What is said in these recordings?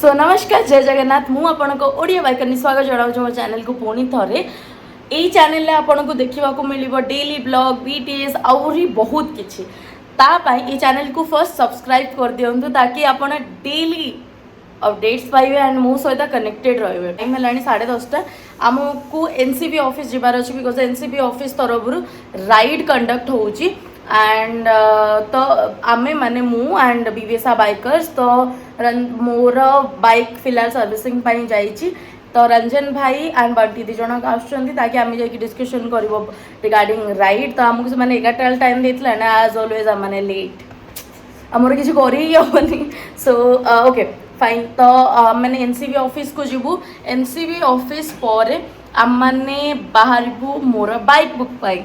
सो नमस्कार जय जगन्नाथ मु आपन को ओडिया बाइकरनी स्वागत जनाऊँ मो चैनल को पुणी थे यही चैनल आपन को देखा मिल डेली ब्लॉग बीटीएस आहरी बहुत किसी ये चैनल को फर्स्ट सब्सक्राइब कर दिंतु ताकि आप डेली अपडेट्स पाइबे एंड मो सहित कनेक्टेड रे। टाइम है 10:30 आमको एनसीबी ऑफिस जबार अच्छे बिकज एनसीबी ऑफिस तरफ राइड कंडक्ट होची एंड तो आमे माने मु एंड बीवीएसआ बाइकर्स तो मोर बाइक फिलहाल सर्विसिंग पाई जाइछि तो रंजन भाई एंड बंटी दी जन ताकि आम जाकि डिस्कशन कर रिगार्डिंग राइड तो आमको से 11 टाइम देथिला ना एज ऑलवेज आम लेट आमर किसी करनी सो ओके फाइन तो मैंने एनसीबी ऑफिस को जीवु एनसीबी ऑफिस पर आम मैंने बाहर मोर बाइक बुक पाई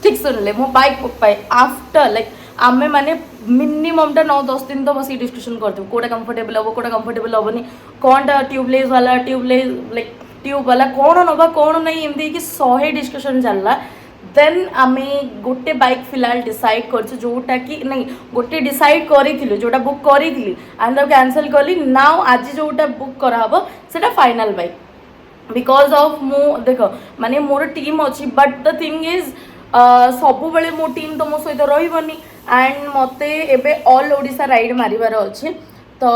ठीक सुनले मो बाइक बुक पाई आफ्टर लाइक आमे माने मिनिमम टा 9-10 दिन तो बस डिस्कशन करते कोटा कंफर्टेबल हम कोटा कंफर्टेबल हेनी कौन ट्यूबलेस वाला लाइक ट्यूब वाला कौन नवा कौन नहीं एमती कि 100 डिस्कशन चलला देन आमे गोटे बाइक फिलहाल डिसाइड कर जोटा कि नहीं गोटे डिसाइड करी जोटा बुक करी एंड कैंसल कली नाउ आज जोटा बुक कराब सेटा फाइनल बाइक बिकॉज ऑफ मु देख माने मोर टीम अच्छी बट द थिंग इज सबु बेले मो टीम तो मो सहित रही एंड मते एबे ऑल ओडिशा राइड मारिबार अच्छे तो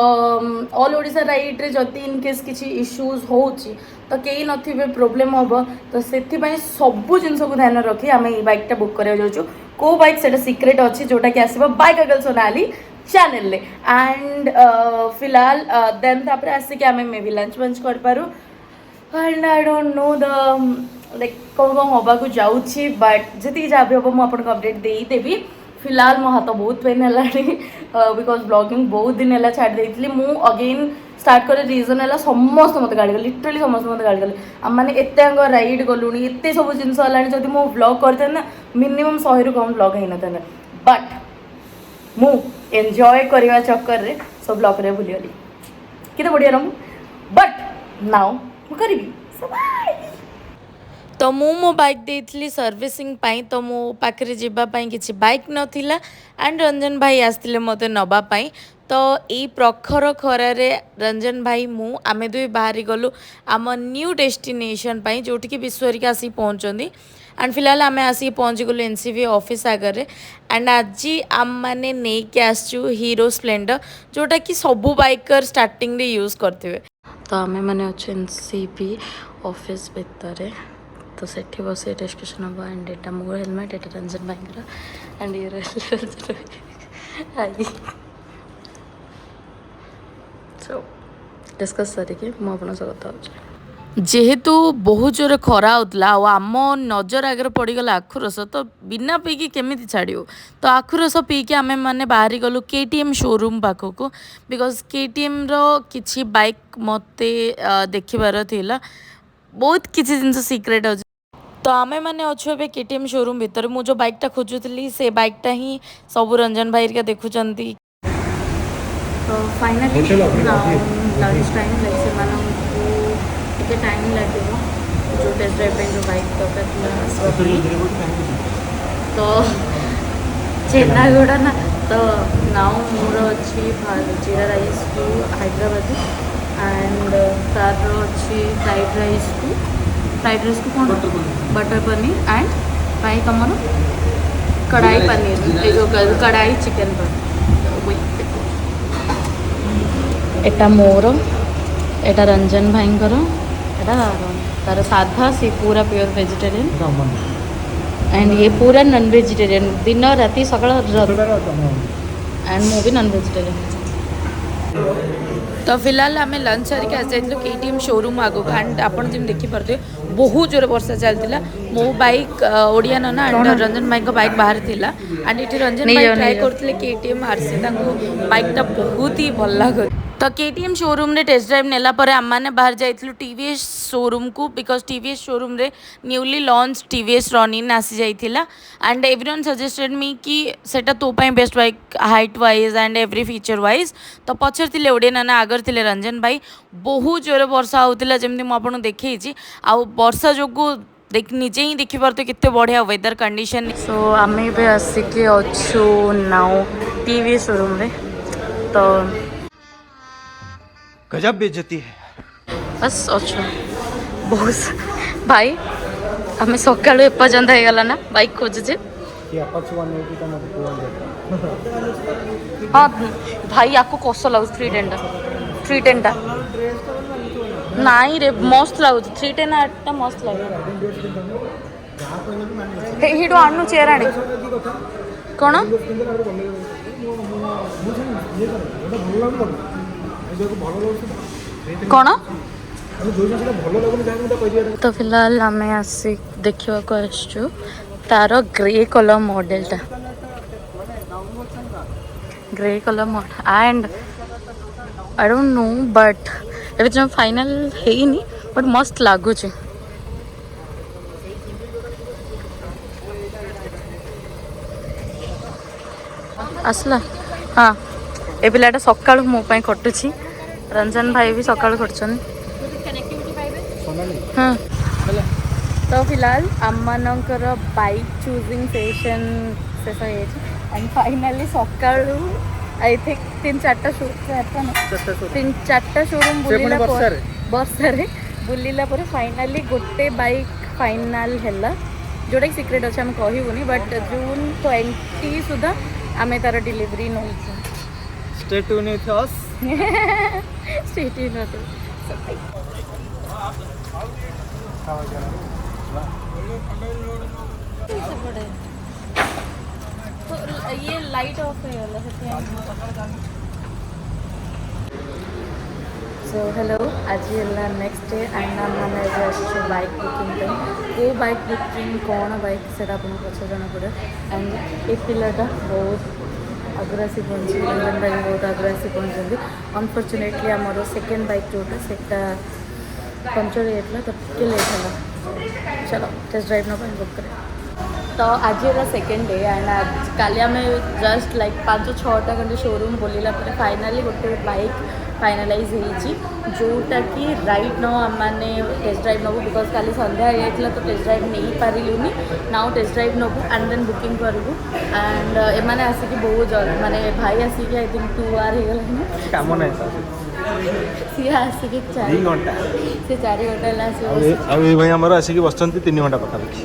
ऑल ओडिशा राइड रे जदि इनकेस किसी इश्यूज होची तो कई नथिबे प्रोब्लेम हम तो से सबू जिनस को ध्यान रखी आम ये बाइकटा बुक करा जाऊँ को बाइक से सीक्रेट अच्छी जोटा कि आसो बाइक अगल सोनाली चैनल एंड फिलहाल देन तापर आसिक आम मे भी लंच वंच कर and I don't know the like कौन कौन हवा को जाऊँगी बट जी जहाँ भी हम मुझे अपडेट देदेवी फिलहाल मो हाथ बहुत पेन है बिकज ब्लॉगिंग बहुत दिन है छाड़ देती मु अगेन स्टार्ट कर रीजन है समस्त मत गाड़ी गले लिटरली समस्त मत गाड़ी गले आम मैंने एत राइड गलुणी एत सब जिन जब मो ब्लॉग करते ना मिनिमम 100 रु कम ब्लॉग होना था बट मु एंजॉय करने चक्कर में सब ब्लॉग रे भूलीगली कि बढ़िया रहा बट नाउ मु करी तो मो बाइक देइथली सर्विसिंग पाई तो मो पाखरे जीवा पाई किछि बाइक नथिला एंड रंजन भाई आस्तिले मते नबा पाई तो ई प्रखर खरारे रंजन भाई मु आमे दुई बाहरी गलु आम न्यू डेस्टिनेशन पाई जोठी कि विश्वरिका आसी पहुंचंदी एंड फिलहाल आमे आसी पहुंची गलु एनसीबी ऑफिस आगे एंड आज आम माने नै के आसचु हीरो स्प्लेंडर जोटा कि सबु बाइकर स्टार्टिंग रे यूज करथिबे तो आमे माने अछि एनसीबी ऑफिस भितरे तो सेठी बस डिस्कशन हम एंड एटा मोर हेलमेट एटा रंजन भाई एंड ये रंजन भाई सो डिस्कस करके मु आपन से कथा हो जेहेतु बहुत जोर खरा होतला आम नजर आगे पड़गला आखुरस तो बिना पीकी केमी छाड़ू तो आखुरस पीकी आम मैंने बाहरी गलु केटीएम शोरूम पाखक बिकज केटीएम रो किछि बाइक मते देखिबार थिला बहुत किसी जिनस सीक्रेट अच्छे तो आमे मैंने अच्छे ए केटीएम शोरूम भितर मु जो बाइकटा खोजुली से बाइकटा ही सब रंजन भाई का देखुं तो फाइनली लंच टाइम से टाइम लगे जो टेस्ट ड्राइव जो बाइक तो चेन्नागुड़ा ना तो नाउ मोर अच्छी जीरा राइस टू हैदराबाद एंड तार अच्छी फ्राइड राइस को कौन बटर पनीर एंड फ्राई कमर कढ़ाई पनीर ए जो कढ़ाई चिकन पनीर एटा मोर एटा रंजन भाई एटा तार साधा सी पूरा प्योर वेजिटेरियन एंड ये पूरा नॉन वेजिटेरियन दिन राति सकाल एंड मु भी नॉन वेजिटेरियन तो फिलहाल आम लंच सारिक आसी जाइलु केटीएम शोरूम आगो एंड आपन जिम देखि परते बहुत जोर वर्षा चलतिला मो बाइक ओडिया नना एंड रंजन भाई को बाइक बाहर थिला एंड इठी रंजन भाई ट्राई करथिले केटीएम आरसी ताको बाइकटा बहुत ही भल लागो तो केटीएम शोरूम रे टेस्ट ड्राइव नेला परे आम माने बाहर जाइलु टीवीएस शोरूम को बिकॉज टीवीएस शोरूम रे न्यूली लॉन्च टीवीएस रॉनिन आसी जाइथिला एंड एवरीवन सजेस्टेड मी कि सेटा तो पई best bike height wise and every feature wise तो पछर थिले ओडिया नाना आगर थिले रंजन भाई बहुत जोर वर्षा होतिला जेमति म आपन देखैछि आ वर्षा जोगु देख निजे ही देखि पारते कितने बढ़िया वेदर कंडीशन सो आमे बे आसिके अच्छु नाउ टीवीएस शोरूम रे तो गजब बेइज्जती है। बस अच्छा बहुत भाई आम सका एपर्यंत हो गला ना बाइक खोजुचे हाँ भाई आपको कस लगुच 310 टा नाई रे मस्त लगुच 310 टा मस्त लगे हिडू आनु चेयर आनी कौन कौन तो फिलहाल आम आसी देखा आसचु तार ग्रे कलर मॉडलटा grey colour model and I don't know but एवं जो फाइनल है बट मस्त लगुच आसला हाँ ए पिलाटा सका मो खटुची रंजन भाई भी सका खटुन हाँ तो फिलहाल आम मानकर बाइक चूजिंग सेशन शेष हो एंड फाइनाली सका आई थिंक 3-4 शोरूम बुलिला बर्षार बुलिला फाइनाली गोटे बाइक फाइनाल है जोटा कि सिक्रेट अच्छे आम कहबूनी बट जून 20 सुधा आम तार delivery now Stay tuned with us. Stay tuned with us. तो ये लाइट ऑफ है सो हेलो आज है नेक्स्ट डे एंड आम बाइक बुकिंग को बाइक बुकिंग कौन बाइक से पचार जना पड़े एंड ए पिलाटा बहुत आगुरी आसी पहुँची रंजन भाई बहुत आगुरी आसी पहुँचती अनफर्चुनेटली आमर सेकेंड बाइक जोटा से पंचर होता तो टे लेट है चलो टेस्ट ड्राइव ना बुक करें तो आज सेकेंड डे एंड काली आम जस्ट लाइक 5-6टा खंडे शोरूम बुलिला फाइनाली गोटे बाइक फाइनालाइज होती जोटा कि राइट नाउ आम मैंने टेस्ट ड्राइव नबू बिकज काली संध्या हो तो टेस्ट ड्राइव नहीं पारूनी नाउ टेस्ट ड्राइव नबू एंड देन बुकिंग करूँ एंड एमाने आसिक बहुत जल्दी माने भाई आसिक आई थिंक 2 आवर हो गला सी आसिक 4 घंटा से 4 घंटा भाई आम आसिक बस 3 घंटा पाखापाखि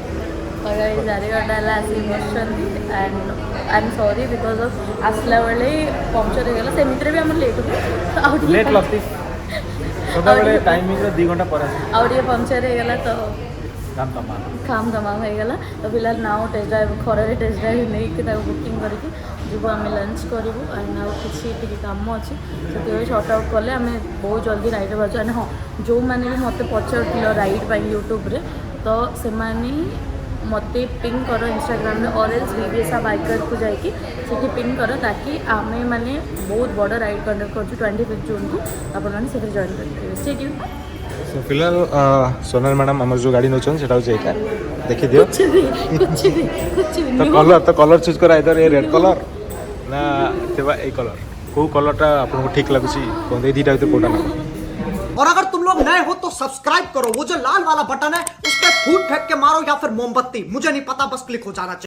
4 घंटा आसिक बस and I am sorry because of आसला बेले पंक्चर हो गला सेमिति भी आम लेट लेट लगती टाइमिंग 2 घंटा पर आउटे पंक्चर हो गला तो काम तमाम हो गला तो फिलहाल नाउ टेस्ट ड्राइव खरारे टेस्ट ड्राइव नहीं बुकिंग करके जीव आम लंच करूँ एंड आउ कि कम अच्छी से सर्ट आउट कले आम बहुत जल्दी राइड बाजू एंड हाँ जो मैंने भी मत पचार राइड यूट्यूब रे तो से मत पिंग कर इंस्टाग्राम में और एल्स VVSA बाइकर को जाकि पिंग कर ताकि आम मैंने बहुत बड़ राइड कंडक्ट कर 25 जून को आपने जॉइन करेंगे सो फिलहाल सोनल मैडम आम जो गाड़ी नौन से देखी दियो तो कलर चूज कर इधर ये रेड कलर ना ये कलर कौ कलरटा आपको ठीक लगुच कहते दीटा भर कौटा ना और अगर तुम लोग नए हो तो सब्सक्राइब करो वो जो लाल वाला बटन है उस पर फूट फेंक के मारो या फिर मोमबत्ती मुझे नहीं पता बस क्लिक हो जाना चाहिए।